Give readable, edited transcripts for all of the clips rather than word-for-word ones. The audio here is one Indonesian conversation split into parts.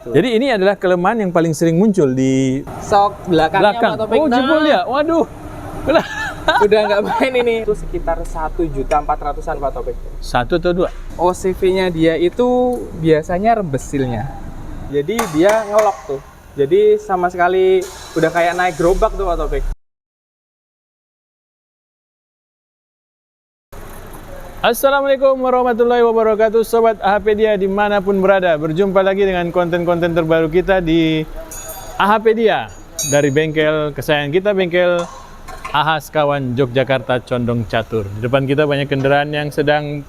Jadi ini adalah kelemahan yang paling sering muncul di sok belakangnya Pak Topik. Oh, jebol ya? Waduh. Udah nggak main ini. Itu sekitar 1.400.000-an Pak Topik. 1 atau 2? OCV-nya dia itu biasanya rebesilnya. Jadi dia ngelok tuh. Jadi sama sekali udah kayak naik gerobak tuh Pak Topik. Assalamualaikum warahmatullahi wabarakatuh, Sobat AHPedia dimanapun berada. Berjumpa lagi dengan konten-konten terbaru kita di AHPedia. Dari bengkel kesayangan kita, bengkel AH Sekawan Yogyakarta Condong Catur. Di depan kita banyak kendaraan yang sedang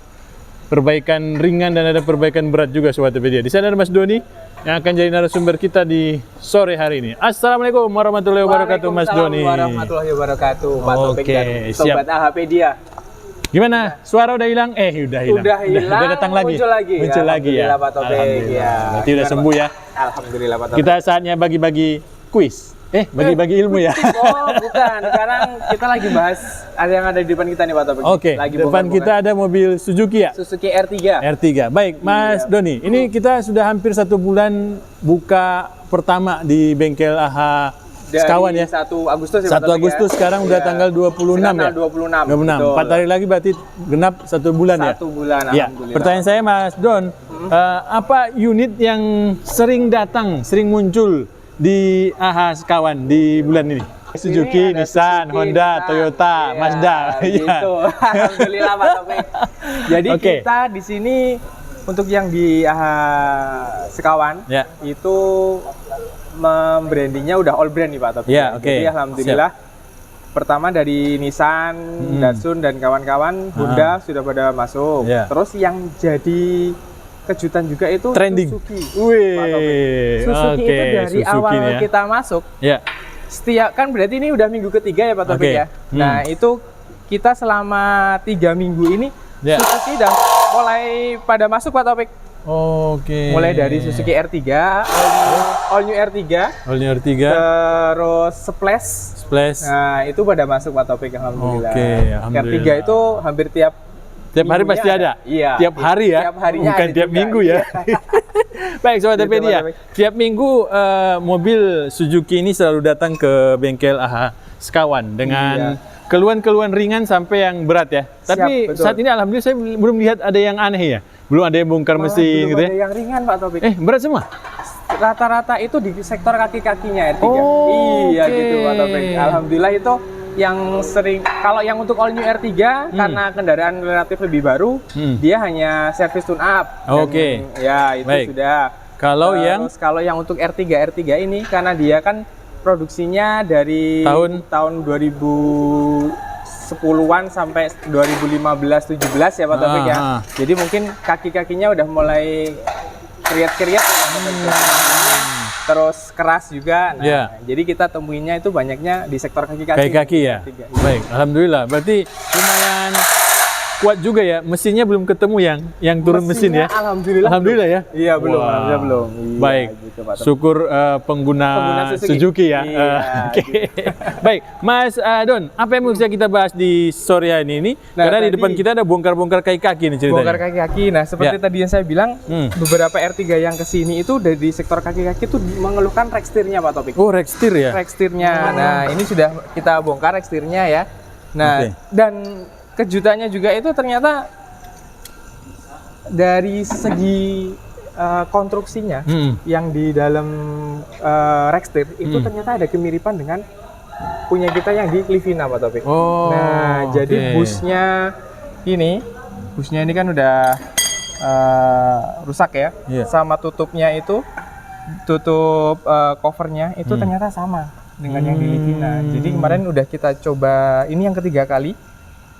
perbaikan ringan dan ada perbaikan berat juga, Sobat AHPedia. Di sana ada Mas Doni yang akan jadi narasumber kita di sore hari ini. Assalamualaikum warahmatullahi wabarakatuh, Mas Doni. Waalaikumsalam warahmatullahi wabarakatuh, Pak Topik dan siap. Sobat AHPedia. Gimana? Suara udah hilang? Udah hilang. Udah hilang. Udah datang lagi. Muncul lagi. Muncul lagi ya. Pak Topik. Alhamdulillah. Berarti udah sembuh ya. Alhamdulillah Pak Topik. Kita saatnya bagi-bagi kuis. Bagi-bagi ilmu ya. Oh, bukan. Sekarang kita lagi bahas ada yang ada di depan kita nih Pak Topik. Oke. Lagi depan kita ada mobil Suzuki ya? Suzuki R3. R3. Baik, Mas Doni. Ini kita sudah hampir 1 bulan buka pertama di bengkel AH Sekawan ya. 1 Agustus ya, 1 Agustus ya. Sekarang udah tanggal 26 ya. Tanggal 26. 4 hari lagi berarti genap 1 bulan ya. 1 bulan Ya. alhamdulillah. Pertanyaan saya Mas Don, apa unit yang sering datang, sering muncul di AH Sekawan di bulan ini? Suzuki, Nissan, Honda, Toyota, Mazda. Gitu. Alhamdulillah Pak Topik. Jadi kita di sini untuk yang di AH Sekawan itu brandingnya udah all brand nih Pak Topik. Jadi alhamdulillah pertama dari Nissan, Datsun dan kawan-kawan, Honda sudah pada masuk. Terus yang jadi kejutan juga itu trending. Suzuki. Suzuki itu dari Suzuki awal ya. kita masuk. Setiap kan berarti ini udah minggu ketiga ya Pak Topik ya. Nah, itu kita selama 3 minggu ini Suzuki udah mulai pada masuk Pak Topik. Mulai dari Suzuki R3, all new R3, terus Splash. Nah, itu pada masuk Pak Topik alhamdulillah. R3 itu hampir tiap hari pasti ada. Iya. Tiap hari ya. Tiap harinya bukan ada tiap juga. minggu ya. Baik Sobat AHPedia. Tiap minggu mobil Suzuki ini selalu datang ke bengkel AH Sekawan dengan keluhan-keluhan ringan sampai yang berat ya. Tapi saat ini alhamdulillah saya belum lihat ada yang aneh ya. Belum ada yang bongkar mesin gitu ya. Belum ada yang ringan Pak Topik. Berat semua? Rata-rata itu di sektor kaki-kakinya R3. Iya gitu Pak Topik. Alhamdulillah itu yang sering, kalau yang untuk all new R3 karena kendaraan relatif lebih baru, dia hanya service tune up. Ya itu sudah. Kalau yang untuk R3 ini karena dia kan produksinya dari tahun 2010-an sampai 2015-17 ya Pak Topik ya. Jadi mungkin kaki-kakinya udah mulai kriat-kriat. Terus keras juga. Nah, jadi kita temuinnya itu banyaknya di sektor kaki-kaki. Kaki ya. Baik, alhamdulillah. Berarti lumayan kuat juga ya. Mesinnya belum ketemu yang turun mesin ya. Alhamdulillah ya. Iya, alhamdulillah belum. Baik. Gitu, syukur pengguna Suzuki ya. Baik, Mas Don, apa yang bisa kita bahas di sore hari ini? Karena di depan kita ada bongkar-bongkar kaki-kaki nih ceritanya. Bongkar kaki-kaki. Nah, seperti tadi yang saya bilang, beberapa R3 yang kesini itu dari sektor kaki-kaki itu mengeluhkan rekstirnya Pak Topik. Rekstir ya? Rekstirnya. Nah, ini sudah kita bongkar rekstirnya ya. Nah, dan kejutannya juga itu ternyata dari segi konstruksinya yang di dalam rekstir itu ternyata ada kemiripan dengan punya kita yang di Livina Pak Topik. Jadi busnya ini kan udah rusak ya. Sama tutupnya itu covernya itu ternyata sama dengan yang di Livina. Jadi kemarin udah kita coba, ini yang ketiga kali,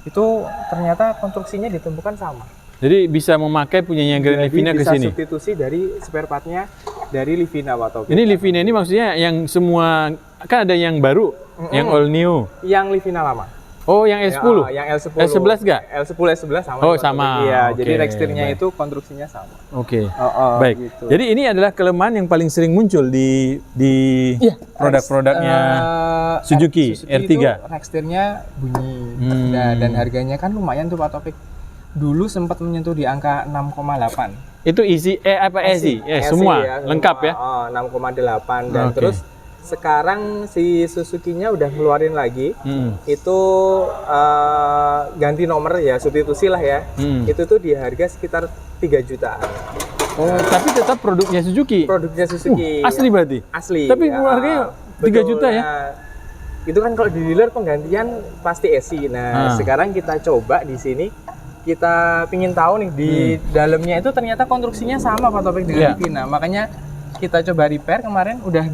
itu ternyata konstruksinya ditemukan sama. Jadi bisa memakai punyanya Grand Livina ke sini. Bisa substitusi dari spare partnya dari Livina Pak Topik. Ini Livina ini maksudnya yang semua, kan ada yang baru, yang all new. Yang Livina lama. Yang S10. Yang L10. S11 enggak? L10, S11 sama. Sama. Iya, jadi rekstirnya itu konstruksinya sama. Baik. Gitu. Jadi ini adalah kelemahan yang paling sering muncul di produk-produknya Suzuki R3. Itu rekstirnya bunyi. Dan harganya kan lumayan tuh Pak Topik. Dulu sempat menyentuh di angka 6,8. Itu isi SI, semua ya, lengkap ya. 6,8 dan Oke. terus sekarang si Suzuki-nya udah ngeluarin lagi. Itu ganti nomor ya, substitusi lah ya. Itu tuh di harga sekitar 3 jutaan. Oh, tapi tetap produknya Suzuki. Produknya Suzuki. Asli berarti? Asli. Tapi ya. harganya 3 Betul. juta ya? Nah, itu kan kalau di dealer penggantian pasti SI. Nah, sekarang kita coba di sini. Kita pingin tahu nih di dalamnya itu ternyata konstruksinya sama Pak Taufik dengan Livina. Makanya kita coba repair kemarin udah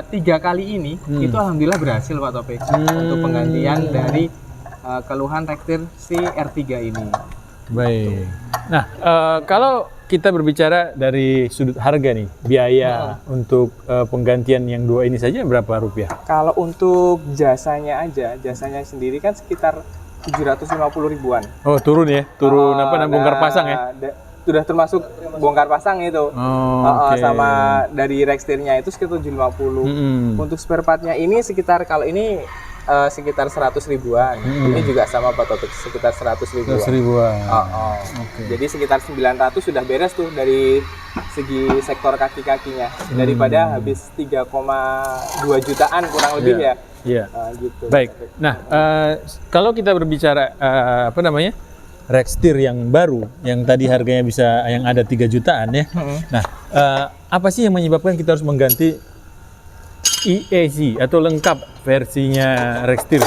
2-3 kali ini itu alhamdulillah berhasil Pak Taufik untuk penggantian dari keluhan rektir si R3 ini. Baik. Nah, kalau kita berbicara dari sudut harga nih, biaya untuk penggantian yang 2 ini saja berapa rupiah? Kalau untuk jasanya aja, jasanya sendiri kan sekitar 750 ribuan. Oh, turun ya? Turun bongkar pasang ya? Sudah termasuk bongkar pasang itu. Oke. Sama dari rekstirnya itu sekitar 750. Untuk spare partnya ini sekitar, kalau ini sekitar 100 ribuan. Ini juga sama Pak Taufik, sekitar 100 ribuan. 100 ribuan. Oke. Jadi sekitar 900 sudah beres tuh dari segi sektor kaki-kakinya. Daripada habis 3,2 jutaan kurang lebih ya. Iya. Gitu. Baik. Nah, kalau kita berbicara Rextir yang baru, yang tadi harganya bisa yang ada 3 jutaan ya. Nah, apa sih yang menyebabkan kita harus mengganti EAC atau lengkap versinya Rextir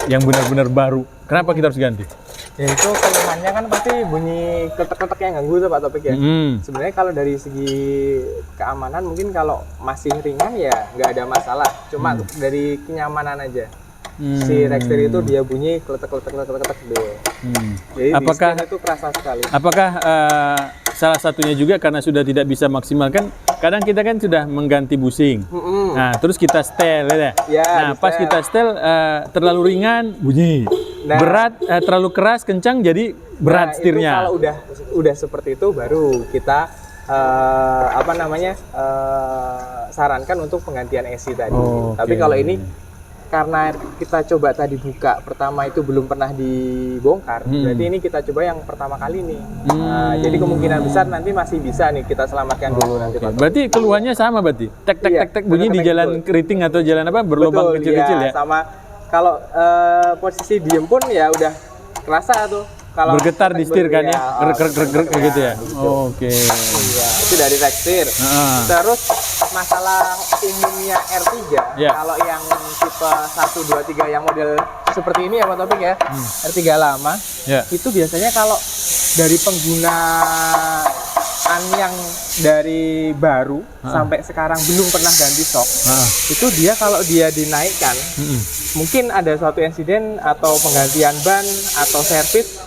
yang benar-benar baru? Kenapa kita harus ganti? Ya itu keluhannya kan pasti bunyi kletek-kletek yang ganggu tuh Pak Taufik ya. Sebenarnya kalau dari segi keamanan mungkin kalau masih ringan ya nggak ada masalah. Cuma dari kenyamanan aja. Si Rextir itu dia bunyi kletek-kletek gitu. Jadi Apakah itu kerasa sekali. Apakah salah satunya juga karena sudah tidak bisa maksimal kan? Kadang kita kan sudah mengganti busing. Nah, terus kita setel ya. Nah, pas kita setel terlalu ringan bunyi. Berat terlalu keras kencang jadi berat setirnya. Kalau udah seperti itu baru kita sarankan untuk penggantian SI tadi. Tapi kalau ini karena kita coba tadi buka pertama itu belum pernah dibongkar, berarti ini kita coba yang pertama kali nih. Nah, jadi kemungkinan besar nanti masih bisa nih kita selamatkan dulu nanti. Berarti keluhannya sama berarti? Tek bunyi di jalan keriting atau jalan berlubang kecil-kecil ya? Sama. Kalau posisi diem pun ya udah kerasa tuh. Kalau bergetar di setir kan ya? Gerak gitu ya? Oke. Iya, itu dari Rextir. Terus masalah umumnya R3, kalau yang tipe 1, 2, 3 yang model seperti ini ya Pak Taufik ya, R3 lama, itu biasanya kalau dari penggunaan yang dari baru sampai sekarang belum pernah ganti sok, itu dia kalau dia dinaikkan, mungkin ada suatu insiden atau penggantian ban atau servis,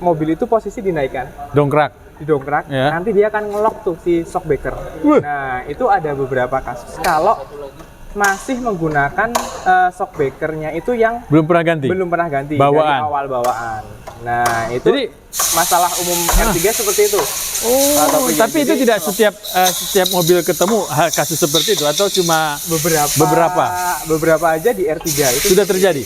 mobil itu posisi dinaikkan, didongkrak, nanti dia akan ngelok tuh si shockbreaker. Nah, itu ada beberapa kasus kalau masih menggunakan shockbreakernya itu yang belum pernah ganti bawaan. Dari awal bawaan. Nah, itu jadi masalah umum R3 seperti itu. Tapi itu tidak setiap mobil ketemu kasus seperti itu atau cuma beberapa aja di R3 itu sudah terjadi.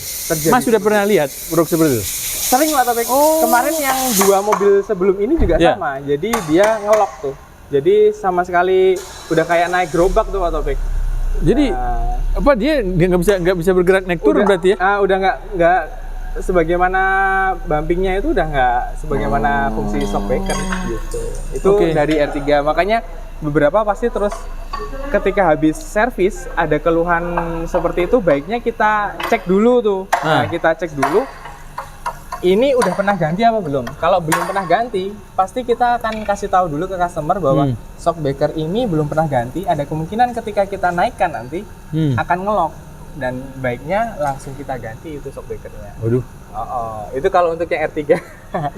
Mas sudah pernah lihat produk seperti itu? Sering Pak Taufik. Kemarin yang 2 mobil sebelum ini juga sama. Jadi dia ngelok tuh. Jadi sama sekali udah kayak naik gerobak tuh Pak Taufik. Jadi dia nggak bisa bergerak naik turun berarti ya? Udah nggak sebagaimana bumpingnya itu udah nggak sebagaimana fungsi shockbreaker gitu. Itu dari R3. Makanya beberapa pasti terus ketika habis servis ada keluhan seperti itu, baiknya kita cek dulu tuh. Nah, kita cek dulu. Ini udah pernah ganti apa belum? Kalau belum pernah ganti, pasti kita akan kasih tahu dulu ke customer bahwa shockbreaker ini belum pernah ganti. Ada kemungkinan ketika kita naikkan nanti akan ngelok dan baiknya langsung kita ganti itu shockbreakernya. Waduh. Itu kalau untuk yang R3.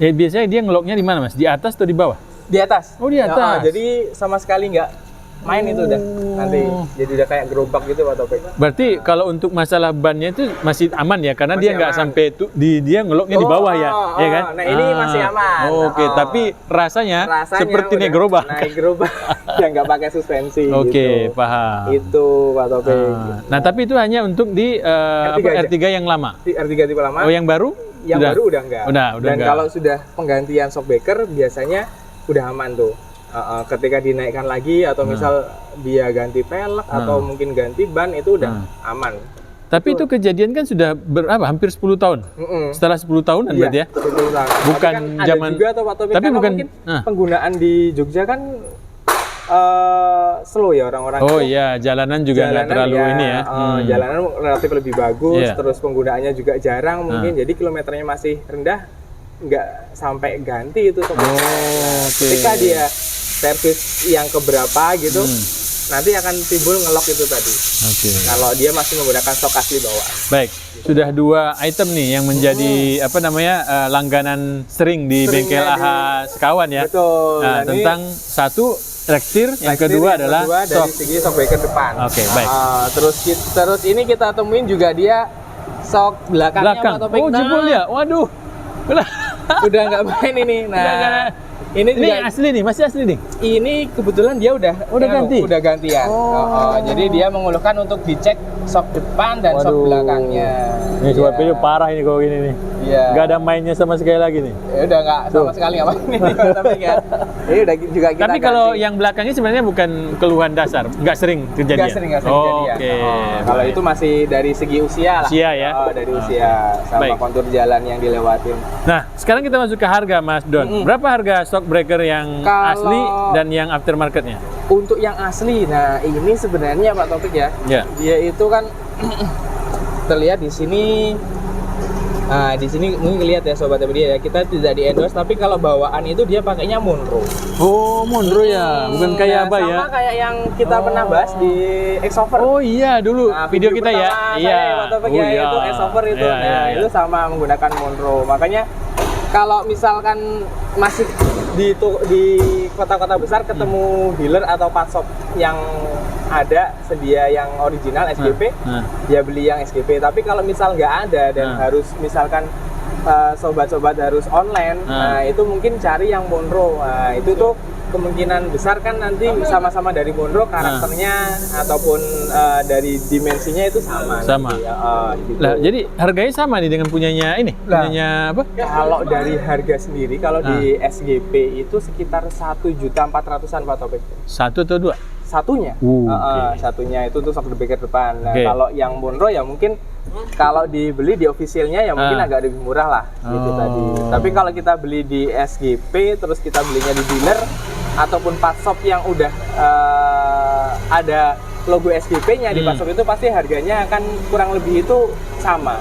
Ya biasanya dia ngeloknya di mana Mas? Di atas atau di bawah? Di atas. Oh di atas. Jadi sama sekali nggak main itu udah nanti jadi udah kayak gerobak gitu Pak Taufik. Berarti kalau untuk masalah bannya itu masih aman ya karena masih dia nggak sampai dia ngeloknya di bawah ya kan? Nah ini masih aman. Oke, tapi rasanya seperti naik gerobak. Naik gerobak yang nggak pakai suspensi. Oke, paham. Itu Pak Taufik. Nah tapi itu hanya untuk di R3 yang lama. R3 tipe lama. Oh yang baru? Yang baru udah enggak. Udah Dan kalau sudah penggantian shockbreaker biasanya udah aman tuh. Ketika dinaikkan lagi atau misal dia ganti pelek atau mungkin ganti ban itu udah aman. Tapi itu kejadian kan sudah berapa? Hampir 10 tahun. Setelah 10 tahunan berarti ya? 10 tahun. Bukan kan zaman ada juga atau Pak Taufik, tapi bukan mungkin penggunaan di Jogja kan slow ya orang-orang. Oh iya, jalanan juga nggak terlalu ini ya. Jalanan relatif lebih bagus, terus penggunaannya juga jarang mungkin, jadi kilometernya masih rendah, nggak sampai ganti itu. Ketika dia servis yang keberapa gitu, nanti akan timbul ngelok itu tadi. Kalau dia masih menggunakan stok asli bawaan. Baik, sudah 2 item nih yang menjadi langganan sering di bengkel AHA Sekawan ya. Betul. Nah, tentang satu Rextir, yang kedua adalah dari segi shock breaker depan. Baik. Terus ini kita temuin juga dia shock belakangnya Pak Taufik. Oh, jebol ya. Waduh. Udah nggak main ini. Nah, ini juga asli nih, masih asli nih. Ini kebetulan dia udah gantian. Jadi dia mengeluhkan untuk dicek shock depan dan shock belakangnya. Ini coba video parah ini kalau gini nih. Iya. Nggak ada mainnya sama sekali lagi nih. Ya udah nggak sama sekali nggak main ini, tapi kan. Ini udah juga kita. Tapi kalau yang belakangnya sebenarnya bukan keluhan dasar, nggak sering kejadian. Nggak sering kejadian. Kalau itu masih dari segi usia lah. Usia ya. Dari usia sama kontur jalan yang dilewatin. Nah, sekarang kita masuk ke harga, Mas Don. Berapa harga shock breaker yang asli dan yang aftermarketnya? Untuk yang asli, nah ini sebenarnya Pak Taufik ya, dia itu kan terlihat di sini. Nah, di sini mungkin lihat ya sobat dia ya, kita tidak di endorse, tapi kalau bawaan itu dia pakainya Monroe. Oh, Monroe ya, bukan kayak apa ya? Sama kayak yang kita pernah bahas di Exover. Oh iya, dulu video kita ya. Iya. Itu Exover itu. Itu sama menggunakan Monroe. Makanya kalau misalkan masih di kota-kota besar ketemu dealer atau part shop yang ada sedia yang original SGP, dia beli yang SGP. Tapi kalau misal nggak ada dan harus misalkan sobat-sobat harus online, nah itu mungkin cari yang Monroe. Nah, itu tuh kemungkinan besar kan nanti sama-sama dari Monroe, karakternya ataupun dari dimensinya itu sama. Sama. Gitu. Lah, jadi harganya sama nih dengan punyanya ini. Punyanya apa? Kalau dari harga sendiri, kalau di SGP itu sekitar 1.400.000-an Pak Taufik. Satu atau dua? Satunya. Satunya itu tuh shock breaker depan. Nah, kalau yang Monroe ya mungkin kalau dibeli di officialnya ya mungkin agak lebih murah lah gitu tadi. Tapi kalau kita beli di SGP terus kita belinya di dealer ataupun part shop yang udah ada logo SGP-nya di part shop itu pasti harganya akan kurang lebih itu sama.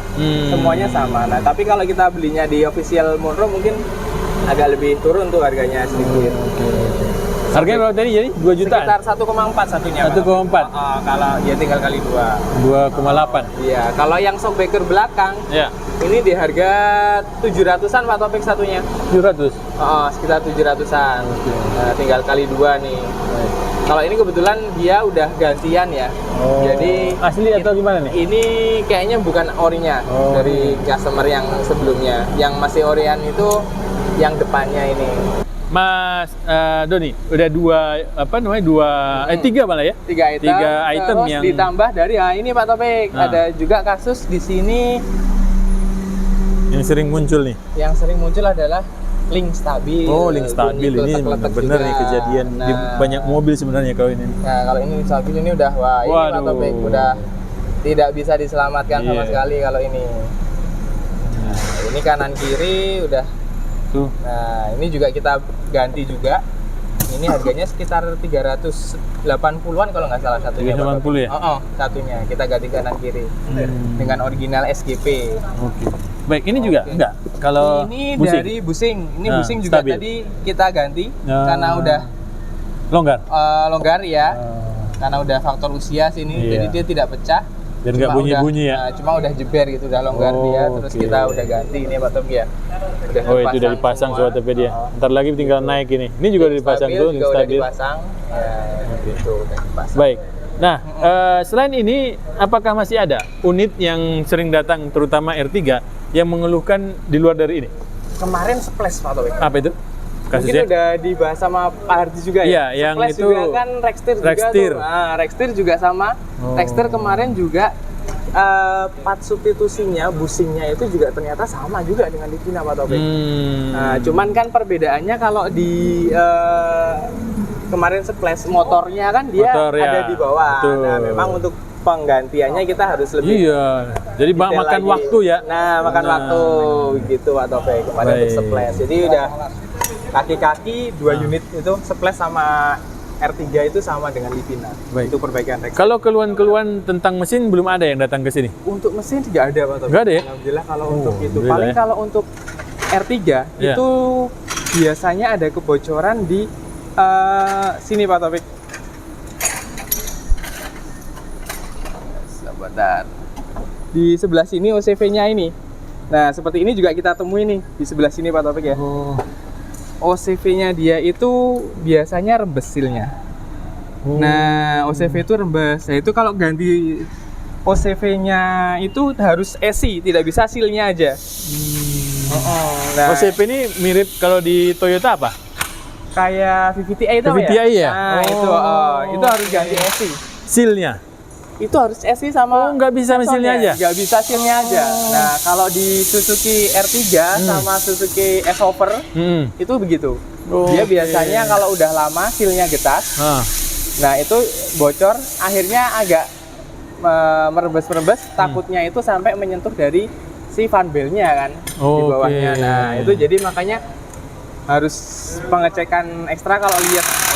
Semuanya sama. Nah, tapi kalau kita belinya di official Monroe mungkin agak lebih turun tuh harganya sedikit. Harganya berapa tadi jadi? 2 jutaan? Sekitar 1,4 satunya. 1,4? Kalau ya tinggal kali 2. 2,8? Iya, kalau yang shock breaker belakang, ini di harga 700-an Pak Taufik satunya. 700? Sekitar 700-an. Nah, tinggal kali 2 nih. Kalau ini kebetulan dia udah gantian ya. Jadi asli atau gimana nih? Ini kayaknya bukan orinya dari customer yang sebelumnya. Yang masih orian itu yang depannya ini. Mas Doni, udah tiga malah ya? 3 item. 3 item terus yang ditambah dari ini Pak Taufik, ada juga kasus di sini yang sering muncul nih. Yang sering muncul adalah link stabil. Oh, link stabil ini bener nih kejadian di banyak mobil sebenarnya kalau ini. Nah, kalau ini link stabil ini udah ini Pak Taufik udah tidak bisa diselamatkan sama sekali kalau ini. Nah, ini kanan kiri udah. Tuh. Nah, ini juga kita ganti juga. Ini harganya sekitar 380-an kalau nggak salah satunya. 380 ya? Satunya. Kita ganti kanan kiri. Dengan original SGP. Oke. Baik, ini juga enggak? Kalau ini busing? Dari busing. Ini busing juga stabil. Tadi kita ganti karena udah longgar ya. Karena udah faktor usia sini, jadi dia tidak pecah. Dan nggak bunyi-bunyi ya? Cuma udah jeber gitu, udah longgar dia, terus kita udah ganti ini Pak Taufik ya. Itu udah dipasang sobat dia. Ntar lagi tinggal naik ini. Ini juga udah dipasang tuh, juga udah dipasang. Gitu, udah dipasang. Baik. Nah, selain ini, apakah masih ada unit yang sering datang, terutama R3, yang mengeluhkan di luar dari ini? Kemarin splash Pak Taufik. Apa itu? Kasusnya? Mungkin udah dibahas sama Pak Hardi juga ya? Iya, yang Splash itu juga kan Rextir juga tuh. Nah, Rextir juga sama. Rextir kemarin juga part substitusinya, bushingnya itu juga ternyata sama juga dengan Livina Pak Taufik. Nah, cuman kan perbedaannya kalau di kemarin Splash motornya kan dia ada di bawah. Betul. Nah, memang untuk penggantiannya kita harus lebih jadi detail makan lagi. waktu ya. Nah, makan waktu gitu Pak Taufik kemarin untuk Splash. Jadi udah kaki-kaki 2 unit itu Splash sama R3 itu sama dengan Livina. Itu perbaikan Rex. Kalau keluhan-keluhan tentang mesin belum ada yang datang ke sini? Untuk mesin nggak ada Pak Taufik. Nggak ada ya? Alhamdulillah kalau untuk itu. Paling kalau untuk R3 itu biasanya ada kebocoran di sini Pak Taufik. Sebentar. Di sebelah sini OCV-nya ini. Nah, seperti ini juga kita temui nih di sebelah sini Pak Taufik ya. OCV-nya dia itu biasanya rembes silnya. Nah, OCV itu rembes. Nah, itu kalau ganti OCV-nya itu harus ESI, tidak bisa silnya aja. Nah, OCV ini mirip kalau di Toyota apa? Kayak VVTi itu VVTi ya? Nah, itu harus ganti ESI. Silnya? Itu harus ESI sama nggak bisa mesinnya aja? Nggak bisa silnya aja. Nah, kalau di Suzuki R3 sama Suzuki S-Over itu begitu. Dia biasanya kalau udah lama silnya getas. Nah, itu bocor, akhirnya agak merembes-merembes, takutnya itu sampai menyentuh dari si fan bell-nya kan di bawahnya. Nah, itu jadi makanya harus pengecekan ekstra. Kalau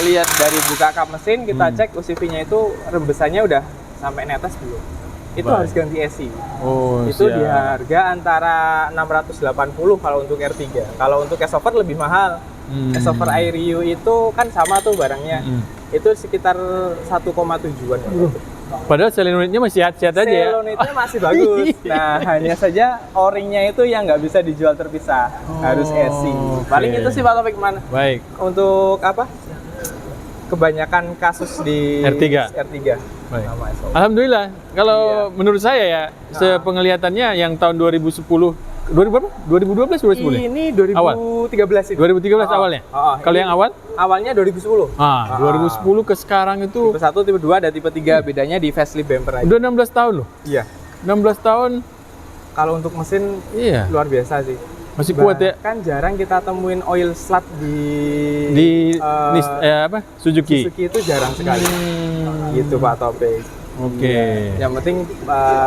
lihat dari buka kap mesin, kita cek OCV-nya itu rembesannya udah sampai netes belum. Itu harus ganti ESI. Itu di harga antara 680 kalau untuk R3. Kalau untuk S-Over lebih mahal. S-Over Airio itu kan sama tuh barangnya. Itu sekitar 1,7-an. Padahal selenoidnya masih sehat-sehat aja ya? Selenoidnya masih bagus. Nah, hanya saja o-ringnya itu yang nggak bisa dijual terpisah. Harus ESI. Paling itu sih Pak Taufik. Baik. Untuk apa? Kebanyakan kasus di R3. Baik. Alhamdulillah. Kalau menurut saya ya, sepengelihatannya yang tahun 2010, 2012 ini 2013 itu. 2013 awalnya? Kalau yang awal? Awalnya 2010. 2010 ke sekarang itu tipe 1, tipe 2, dan tipe 3 bedanya di facelift bumper aja. Udah 16 tahun loh. Iya. 16 tahun. Kalau untuk mesin luar biasa sih. Masih kuat ya? Kan jarang kita temuin oil slat di Suzuki. Suzuki itu jarang sekali. Gitu Pak Taufik. Oke. Yang penting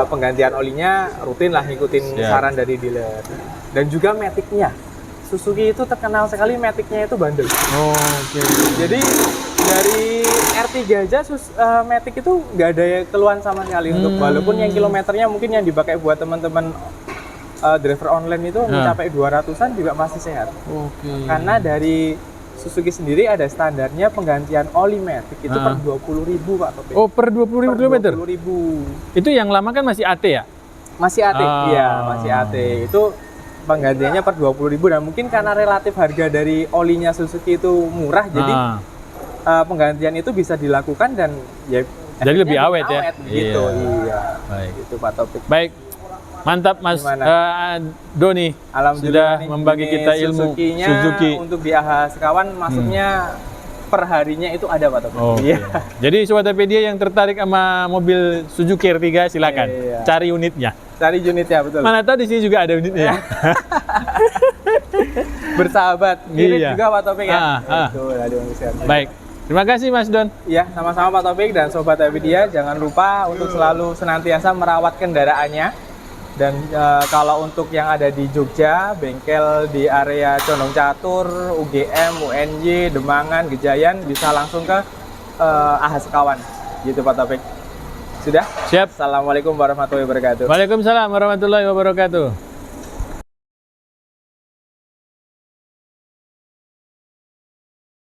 penggantian olinya rutin lah, ngikutin saran dari dealer. Dan juga matic-nya. Suzuki itu terkenal sekali matic-nya itu bandel. Jadi dari R3 aja matic itu nggak ada keluhan sama sekali. Untuk walaupun yang kilometernya mungkin yang dipakai buat teman-teman driver online itu mencapai 200-an juga masih sehat. Karena dari Suzuki sendiri ada standarnya penggantian oli matic itu per 20.000 Pak Taufik. Per 20.000 km? 20.000. Itu yang lama kan masih AT ya? Masih AT, iya masih AT. Itu penggantiannya per 20.000, dan mungkin karena relatif harga dari olinya Suzuki itu murah, jadi penggantian itu bisa dilakukan dan ya jadi lebih awet ya? Gitu, Baik. Itu Pak Taufik. Baik. Mantap Mas Doni, sudah membagi kita ilmu Suzuki. Untuk di AH Sekawan masuknya per harinya itu ada Pak Taufik. Jadi Sobat Apedia yang tertarik sama mobil Suzuki R3 silakan cari unitnya. Cari unitnya, betul. Mana tahu di sini juga ada unitnya. Bersahabat, mirip juga Pak Taufik ya. Baik. Terima kasih Mas Don. Iya, sama-sama Pak Taufik dan Sobat Apedia. Jangan lupa untuk selalu senantiasa merawat kendaraannya. Dan kalau untuk yang ada di Jogja, bengkel di area Condong Catur, UGM, UNY, Demangan, Gejayan, bisa langsung ke AH Sekawan. Gitu Pak Taufik. Sudah? Siap. Assalamualaikum warahmatullahi wabarakatuh. Waalaikumsalam warahmatullahi wabarakatuh.